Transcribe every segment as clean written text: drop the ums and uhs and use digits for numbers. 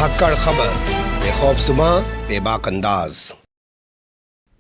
धाकड़ खबर, बेखौफसुमा बेबाक अंदाज।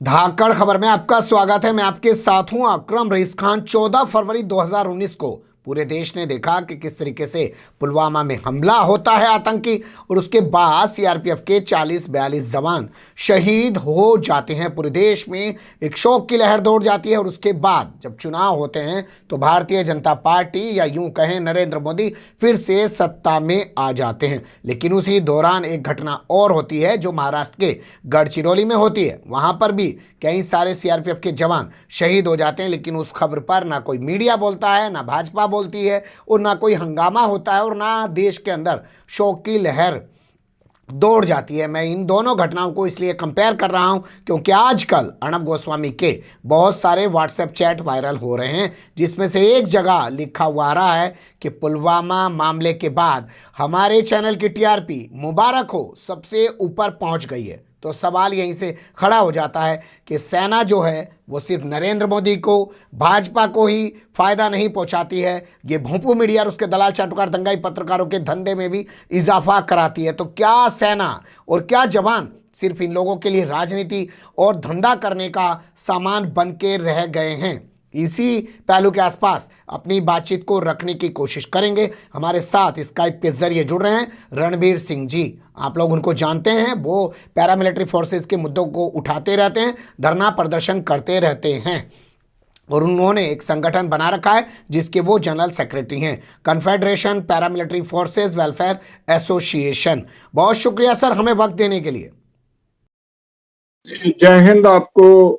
धाकड़ खबर में आपका स्वागत है। मैं आपके साथ हूं अकरम रईस खान। 14 फरवरी 2019 को पूरे देश ने देखा कि किस तरीके से पुलवामा में हमला होता है आतंकी, और उसके बाद सीआरपीएफ के 40-42 जवान शहीद हो जाते हैं। पूरे देश में एक शोक की लहर दौड़ जाती है। और उसके बाद जब चुनाव होते हैं तो भारतीय जनता पार्टी, या यूं कहें नरेंद्र मोदी, फिर से सत्ता में आ जाते हैं। लेकिन उसी दौरान एक घटना और होती है जो महाराष्ट्र के गढ़चिरौली में होती है। वहां पर भी कई सारे सीआरपीएफ के जवान शहीद हो जाते हैं, लेकिन उस खबर पर ना कोई मीडिया बोलता है, ना भाजपा बोलती है, और ना कोई हंगामा होता है, और ना देश के अंदर शोक की लहर दौड़ जाती है। मैं इन दोनों घटनाओं को इसलिए कंपेयर कर रहा हूं क्योंकि आजकल अर्णब गोस्वामी के बहुत सारे व्हाट्सएप चैट वायरल हो रहे हैं, जिसमें से एक जगह लिखा हुआ आ रहा है कि पुलवामा मामले के बाद हमारे चैनल की टीआरपी मुबारक हो सबसे ऊपर पहुंच गई है। तो सवाल यहीं से खड़ा हो जाता है कि सेना जो है वो सिर्फ नरेंद्र मोदी को, भाजपा को ही फायदा नहीं पहुंचाती है, ये भोंपू मीडिया और उसके दलाल चाटुकार दंगाई पत्रकारों के धंधे में भी इजाफा कराती है। तो क्या सेना और क्या जवान सिर्फ इन लोगों के लिए राजनीति और धंधा करने का सामान बन के रह गए हैं? इसी पहलू के आसपास अपनी बातचीत को रखने की कोशिश करेंगे। हमारे साथ स्काइप के जरिए जुड़ रहे हैं रणबीर सिंह जी। आप लोग उनको जानते हैं, वो पैरामिलिट्री फोर्सेस के मुद्दों को उठाते रहते हैं, धरना प्रदर्शन करते रहते हैं, और उन्होंने एक संगठन बना रखा है जिसके वो जनरल सेक्रेटरी हैं, confederation paramilitary forces welfare association. बहुत शुक्रिया सर हमें वक्त देने के लिए। जय हिंद आपको।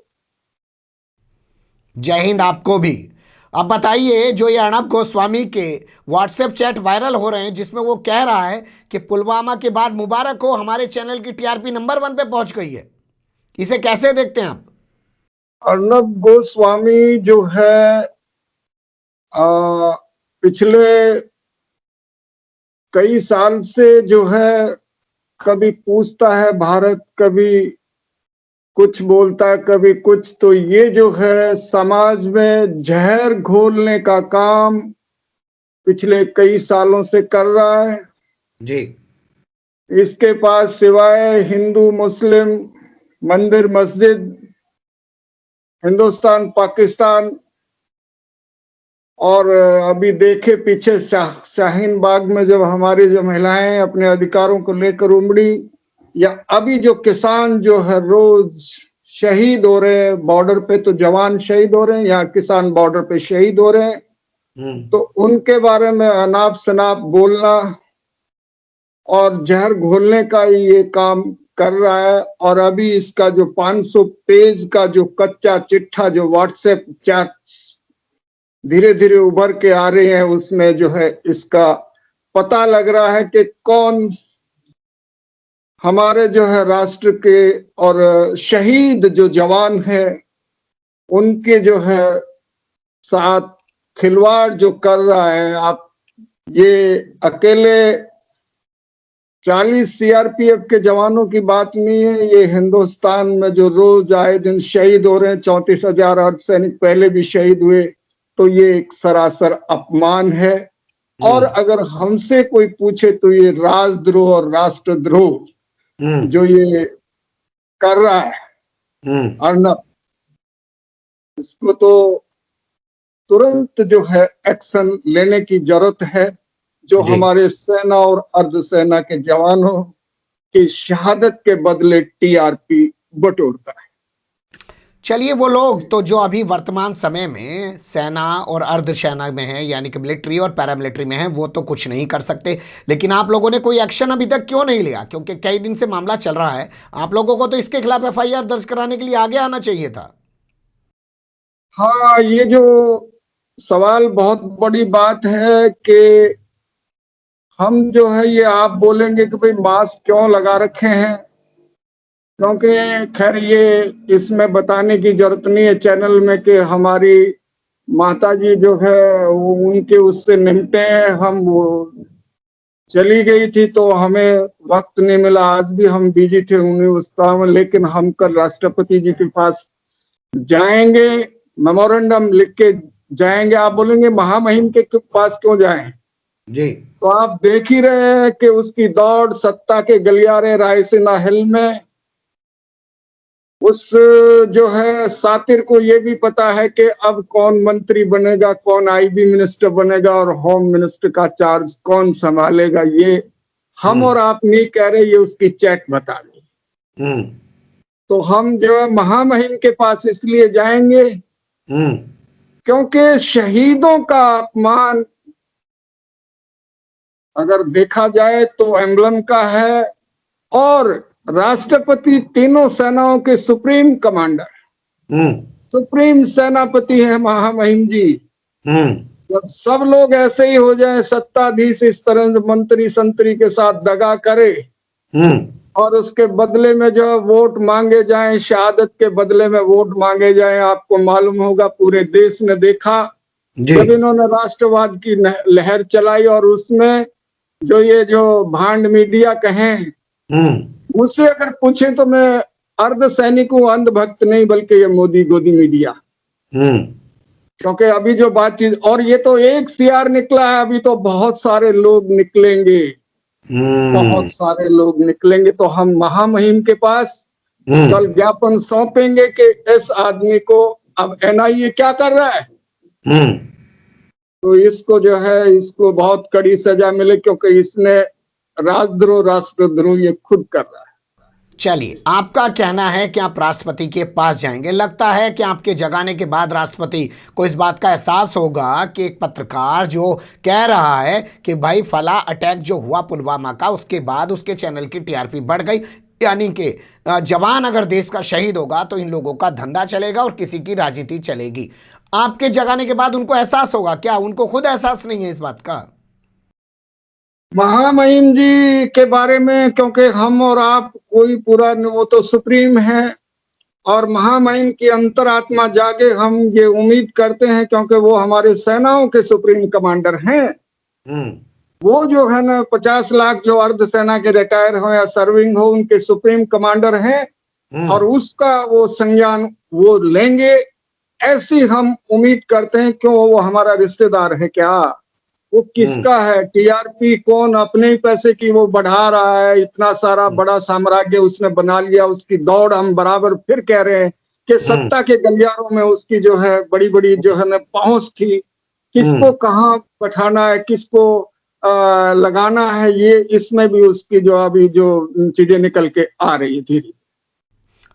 जय हिंद आपको भी। अब बताइए, जो ये अर्णब गोस्वामी के व्हाट्सएप चैट वायरल हो रहे हैं जिसमें वो कह रहा है कि पुलवामा के बाद मुबारक हो हमारे चैनल की टीआरपी नंबर 1 पे पहुंच गई है, इसे कैसे देखते हैं आप? अर्णब गोस्वामी जो है पिछले कई साल से जो है कभी पूछता है भारत, कभी कुछ बोलता है, कभी कुछ। तो ये जो है समाज में जहर घोलने का काम पिछले कई सालों से कर रहा है जी। इसके पास सिवाय हिंदू मुस्लिम, मंदिर मस्जिद, हिंदुस्तान पाकिस्तान, और अभी देखे पीछे शाहीन बाग में जब हमारी जो महिलाएं अपने अधिकारों को लेकर उमड़ी, या अभी जो किसान जो है रोज शहीद हो रहे हैं बॉर्डर पे, तो जवान शहीद हो रहे हैं, यहाँ किसान बॉर्डर पे शहीद हो रहे हैं, तो उनके बारे में अनाप शनाप बोलना और जहर घोलने का ये काम कर रहा है। और अभी इसका जो 500 पेज का जो कच्चा चिट्ठा जो व्हाट्सएप चैट धीरे धीरे उभर के आ रहे हैं, उसमें जो है इसका पता लग रहा है कि कौन हमारे जो है राष्ट्र के और शहीद जो जवान हैं उनके जो है साथ खिलवाड़ जो कर रहा है। आप ये अकेले 40 सीआरपीएफ के जवानों की बात नहीं है, ये हिंदुस्तान में जो रोज आए दिन शहीद हो रहे हैं, 34,000 अर्धसैनिक पहले भी शहीद हुए, तो ये एक सरासर अपमान है। और अगर हमसे कोई पूछे तो ये राजद्रोह और राष्ट्रद्रोह जो ये कर रहा है अर्णब, इसको तो तुरंत जो है एक्शन लेने की जरूरत है। जो हमारे सेना और अर्धसेना के जवानों की शहादत के बदले टीआरपी बटोरता है। चलिए, वो लोग तो जो अभी वर्तमान समय में सेना और अर्धसेना में है, यानी कि मिलिट्री और पैरामिलिट्री में है, वो तो कुछ नहीं कर सकते। लेकिन आप लोगों ने कोई एक्शन अभी तक क्यों नहीं लिया? क्योंकि कई दिन से मामला चल रहा है, आप लोगों को तो इसके खिलाफ एफआईआर दर्ज कराने के लिए आगे आना चाहिए था। हाँ, ये जो सवाल बहुत बड़ी बात है कि हम जो है ये आप बोलेंगे कि भाई मास्क क्यों लगा रखे हैं, क्योंकि खैर ये इसमें बताने की जरूरत नहीं है चैनल में कि हमारी माताजी जो है वो उनके उससे निपटे हैं, हम वो चली गई थी तो हमें वक्त नहीं मिला, आज भी हम बिजी थे उन्हें उस काम। लेकिन हम कल राष्ट्रपति जी के पास जाएंगे, मेमोरेंडम लिख के जाएंगे। आप बोलेंगे महामहिम के पास क्यों जाएं? जी। तो आप देख ही रहे हैं कि उसकी दौड़ सत्ता के गलियारे रायसीना हिल में, उस जो है सातिर को ये भी पता है कि अब कौन मंत्री बनेगा, कौन आईबी मिनिस्टर बनेगा और होम मिनिस्टर का चार्ज कौन संभालेगा। ये हम और आप नहीं कह रहे, ये उसकी चैट बता रही। तो हम जो है महामहिम के पास इसलिए जाएंगे क्योंकि शहीदों का अपमान अगर देखा जाए तो एम्बलम का है, और राष्ट्रपति तीनों सेनाओं के सुप्रीम कमांडर, सुप्रीम सेनापति है महामहिम जी। जब सब लोग ऐसे ही हो जाए, सत्ताधीश इस तरह मंत्री संतरी के साथ दगा करे और उसके बदले में जो वोट मांगे जाएं, शहादत के बदले में वोट मांगे जाएं, आपको मालूम होगा पूरे देश ने देखा जब इन्होंने राष्ट्रवाद की लहर चलाई और उसमें जो भांड मीडिया कहें, मुझसे अगर पूछे तो मैं अर्ध सैनिक हूं, अंधभक्त नहीं, बल्कि ये मोदी गोदी मीडिया। क्योंकि अभी जो बातचीत, और ये तो एक सीआर निकला है, अभी तो बहुत सारे लोग निकलेंगे, बहुत सारे लोग निकलेंगे। तो हम महामहिम के पास कल ज्ञापन सौंपेंगे कि इस आदमी को अब एनआईए क्या कर रहा है, तो इसको जो है, इसको बहुत कड़ी सजा मिले, क्योंकि इसने राजद्रोह राष्ट्रद्रोह ये खुद कर रहा है। चलिए, आपका कहना है कि आप राष्ट्रपति के पास जाएंगे। लगता है कि आपके जगाने के बाद राष्ट्रपति को इस बात का एहसास होगा कि एक पत्रकार जो कह रहा है कि भाई फला अटैक जो हुआ पुलवामा का, उसके बाद उसके चैनल की टीआरपी बढ़ गई, यानी कि जवान अगर देश का शहीद होगा तो इन लोगों का धंधा चलेगा और किसी की राजनीति चलेगी। आपके जगाने के बाद उनको एहसास होगा क्या? उनको खुद एहसास नहीं है इस बात का? महामहिम जी के बारे में, क्योंकि हम और आप कोई पूरा, वो तो सुप्रीम है, और महामहिम की अंतरात्मा जागे, हम ये उम्मीद करते हैं, क्योंकि वो हमारे सेनाओं के सुप्रीम कमांडर हैं। वो जो है ना 50 लाख जो अर्ध सेना के रिटायर हो या सर्विंग हो, उनके सुप्रीम कमांडर हैं और उसका वो संज्ञान वो लेंगे, ऐसी हम उम्मीद करते हैं। क्यों? वो हमारा रिश्तेदार है क्या? वो किसका है? टीआरपी कौन अपने ही पैसे की वो बढ़ा रहा है? इतना सारा बड़ा साम्राज्य उसने बना लिया, उसकी दौड़ हम बराबर फिर कह रहे हैं कि सत्ता के गलियारों में उसकी जो है बड़ी बड़ी जो है ना पहुंच थी, किसको कहाँ बैठाना है, किसको लगाना है, ये इसमें भी उसकी जो अभी जो चीजें निकल के आ रही है धीरे।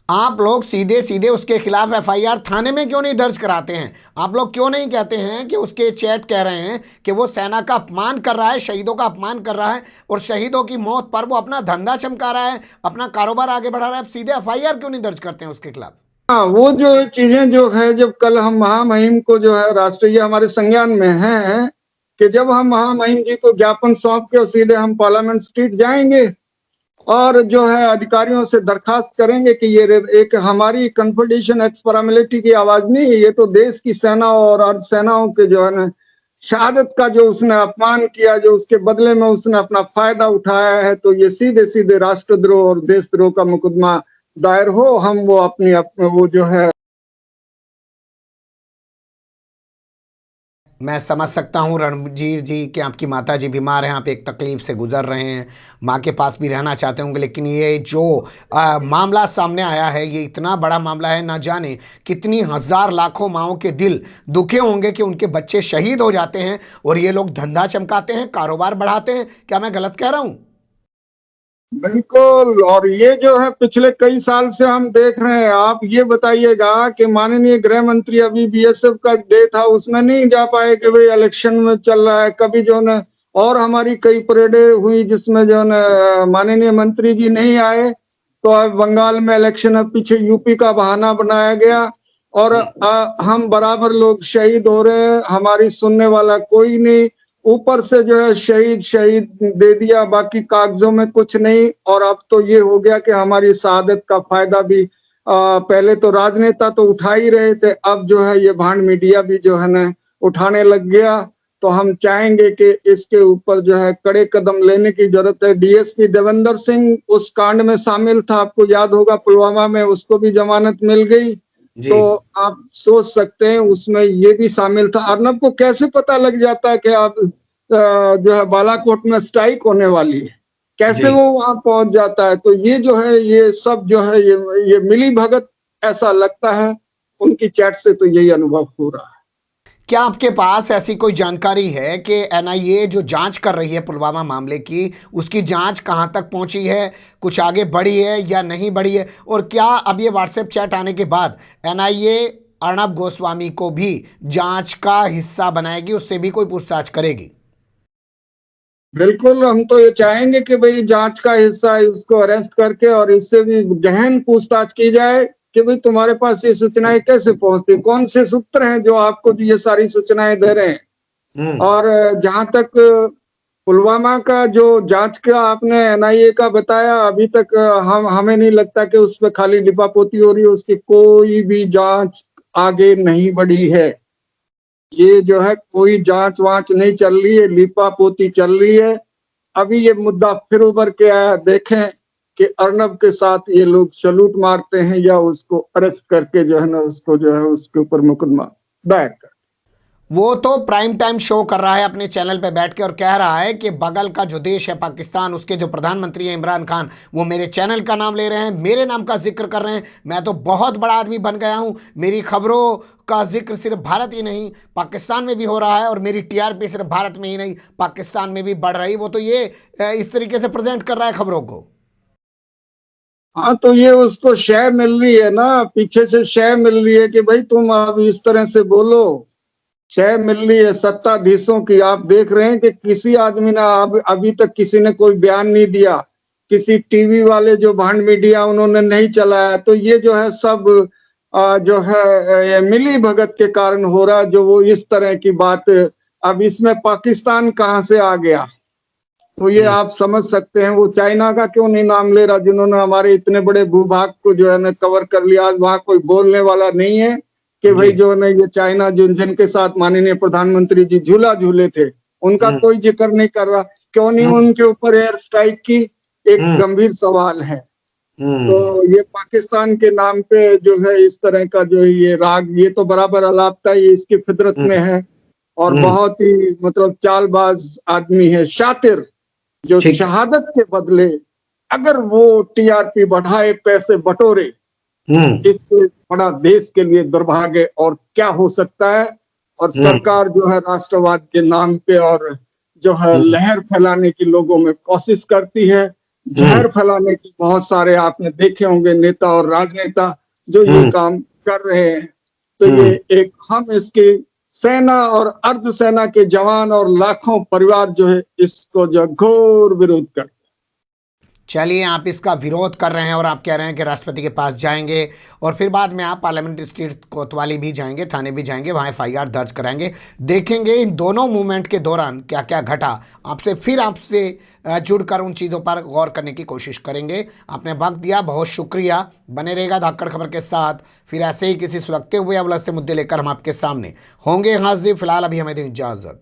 आप लोग सीधे सीधे उसके खिलाफ एफआईआर थाने में क्यों नहीं दर्ज कराते हैं? आप लोग क्यों नहीं कहते हैं कि उसके चैट कह रहे हैं कि वो सेना का अपमान कर रहा है, शहीदों का अपमान कर रहा है, और शहीदों की मौत पर वो अपना धंधा चमका रहा है, अपना कारोबार आगे बढ़ा रहा है? सीधे एफआईआर क्यों नहीं दर्ज करते हैं उसके खिलाफ? हाँ, वो जो चीजें जो है, जब कल हम महामहिम को जो है राष्ट्रीय हमारे संज्ञान में है कि जब हम महामहिम जी को ज्ञापन सौंप के सीधे हम पार्लियामेंट स्ट्रीट जाएंगे और जो है अधिकारियों से दरखास्त करेंगे कि ये एक हमारी कन्फेडरेशन एक्स पैरामिलिट्री की आवाज नहीं है, ये तो देश की सेना और अर्धसेनाओं के जो है ना शहादत का जो उसने अपमान किया, जो उसके बदले में उसने अपना फायदा उठाया है, तो ये सीधे सीधे राष्ट्रद्रोह और देशद्रोह का मुकदमा दायर हो। हम वो अपनी वो जो है, मैं समझ सकता हूं रणजीत जी कि आपकी माता जी बीमार हैं, आप एक तकलीफ से गुजर रहे हैं, माँ के पास भी रहना चाहते होंगे, लेकिन ये जो मामला सामने आया है, ये इतना बड़ा मामला है, ना जाने कितनी हजार लाखों माँओं के दिल दुखे होंगे कि उनके बच्चे शहीद हो जाते हैं और ये लोग धंधा चमकाते हैं, कारोबार बढ़ाते हैं। क्या मैं गलत कह रहा हूँ? बिल्कुल। और ये जो है पिछले कई साल से हम देख रहे हैं। आप ये बताइएगा कि माननीय गृह मंत्री अभी बीएसएफ का डे था, उसमें नहीं जा पाए कि भाई इलेक्शन में चल रहा है, कभी जो है, और हमारी कई परेडें हुई जिसमें जो है माननीय मंत्री जी नहीं आए, तो अब बंगाल में इलेक्शन है, पीछे यूपी का बहाना बनाया गया, और हम बराबर लोग शहीद हो रहे हैं, हमारी सुनने वाला कोई नहीं। ऊपर से जो है शहीद शहीद दे दिया, बाकी कागजों में कुछ नहीं। और अब तो ये हो गया कि हमारी शहादत का फायदा भी पहले तो राजनेता तो उठा ही रहे थे, अब जो है ये भांड मीडिया भी जो है ना उठाने लग गया। तो हम चाहेंगे कि इसके ऊपर जो है कड़े कदम लेने की जरूरत है। डीएसपी देवेंद्र सिंह उस कांड में शामिल था, आपको याद होगा, पुलवामा में, उसको भी जमानत मिल गई। तो आप सोच सकते हैं उसमें ये भी शामिल था। अर्नब को कैसे पता लग जाता है कि आप जो है बालाकोट में स्ट्राइक होने वाली है, कैसे जी। वो वहां पहुंच जाता है। तो ये जो है ये सब जो है ये मिली भगत ऐसा लगता है, उनकी चैट से तो यही अनुभव हो रहा है। क्या आपके पास ऐसी कोई जानकारी है कि एनआईए जो जांच कर रही है पुलवामा मामले की, उसकी जांच कहां तक पहुंची है, कुछ आगे बढ़ी है या नहीं बढ़ी है? और क्या अब ये व्हाट्सएप चैट आने के बाद एनआईए अर्णब गोस्वामी को भी जांच का हिस्सा बनाएगी, उससे भी कोई पूछताछ करेगी? बिल्कुल, हम तो ये चाहेंगे कि भाई जांच का हिस्सा इसको अरेस्ट करके और इससे भी गहन पूछताछ की जाए कि भाई तुम्हारे पास ये सूचनाएं कैसे पहुंचती, कौन से सूत्र हैं जो आपको ये सारी सूचनाएं दे रहे हैं। हम्म। और जहां तक पुलवामा का जो जांच का आपने एनआईए का बताया, अभी तक हमें नहीं लगता कि उस पर खाली लिपापोती हो रही है, उसकी कोई भी जांच आगे नहीं बढ़ी है। ये जो है कोई जांच वांच नहीं चल रही है, लिपापोती चल रही है। अभी ये मुद्दा फिर उभर के आया, देखें कि अर्नब के साथ ये लोग सलूट मारते हैं या उसको अरेस्ट करके जो है ना उसको जो है उसके ऊपर मुकदमा दायर कर। वो तो प्राइम टाइम शो कर रहा है अपने चैनल पे बैठ के और कह रहा है कि बगल का जो देश है पाकिस्तान, उसके जो प्रधानमंत्री हैं इमरान खान, वो मेरे चैनल का नाम ले रहे हैं, मेरे नाम का जिक्र कर रहे हैं। मैं तो बहुत बड़ा आदमी बन गया हूं, मेरी खबरों का जिक्र सिर्फ भारत ही नहीं पाकिस्तान में भी हो रहा है, और मेरी टीआरपी सिर्फ भारत में ही नहीं पाकिस्तान में भी बढ़ रही। वो तो ये इस तरीके से प्रेजेंट कर रहा है खबरों को। हाँ, तो ये उसको शय मिल रही है ना, पीछे से शय मिल रही है कि भाई तुम अब इस तरह से बोलो। शय मिल रही है सत्ताधीशों की। आप देख रहे हैं कि किसी आदमी ने अभी तक किसी ने कोई बयान नहीं दिया, किसी टीवी वाले जो भांड मीडिया उन्होंने नहीं चलाया। तो ये जो है सब जो है ये मिली भगत के कारण हो रहा है, जो वो इस तरह की बात। अब इसमें पाकिस्तान कहाँ से आ गया, तो ये आप समझ सकते हैं। वो चाइना का क्यों नहीं नाम ले रहा, जिन्होंने हमारे इतने बड़े भूभाग को जो है ना कवर कर लिया। आज वहां कोई बोलने वाला नहीं है कि भाई जो है ये चाइना जिनके साथ माननीय प्रधानमंत्री जी झूला झूले थे, उनका कोई जिक्र नहीं कर रहा। क्यों नहीं उनके ऊपर एयर स्ट्राइक की, एक गंभीर सवाल है। तो ये पाकिस्तान के नाम पे जो है इस तरह का जो ये राग, ये तो बराबर अलापता, ये इसकी फितरत में है। और बहुत ही मतलब चालबाज आदमी है, शातिर, जो शहादत के बदले अगर वो टीआरपी बढ़ाए, पैसे बटोरे, इससे बड़ा देश के लिए दुर्भाग्य और क्या हो सकता है। और सरकार जो है राष्ट्रवाद के नाम पे और जो है लहर फैलाने की लोगों में कोशिश करती है। जहर फैलाने की बहुत सारे आपने देखे होंगे नेता और राजनेता जो ये काम कर रहे हैं। तो ये एक हम इसकी सेना और अर्धसेना के जवान और लाखों परिवार जो है इसको जो घोर विरोध कर। चलिए, आप इसका विरोध कर रहे हैं और आप कह रहे हैं कि राष्ट्रपति के पास जाएंगे और फिर बाद में आप पार्लियामेंट्री स्ट्रीट कोतवाली भी जाएंगे, थाने भी जाएंगे, वहाँ एफआईआर दर्ज कराएंगे। देखेंगे इन दोनों मूवमेंट के दौरान क्या क्या घटा। आपसे जुड़कर उन चीज़ों पर गौर करने की कोशिश करेंगे। आपने वक्त दिया, बहुत शुक्रिया। बने रहेगा धाकड़ खबर के साथ। फिर ऐसे ही किसी सुलगते हुए या उलझते मुद्दे लेकर हम आपके सामने होंगे हाजिर। फिलहाल अभी हमें दें इजाज़त।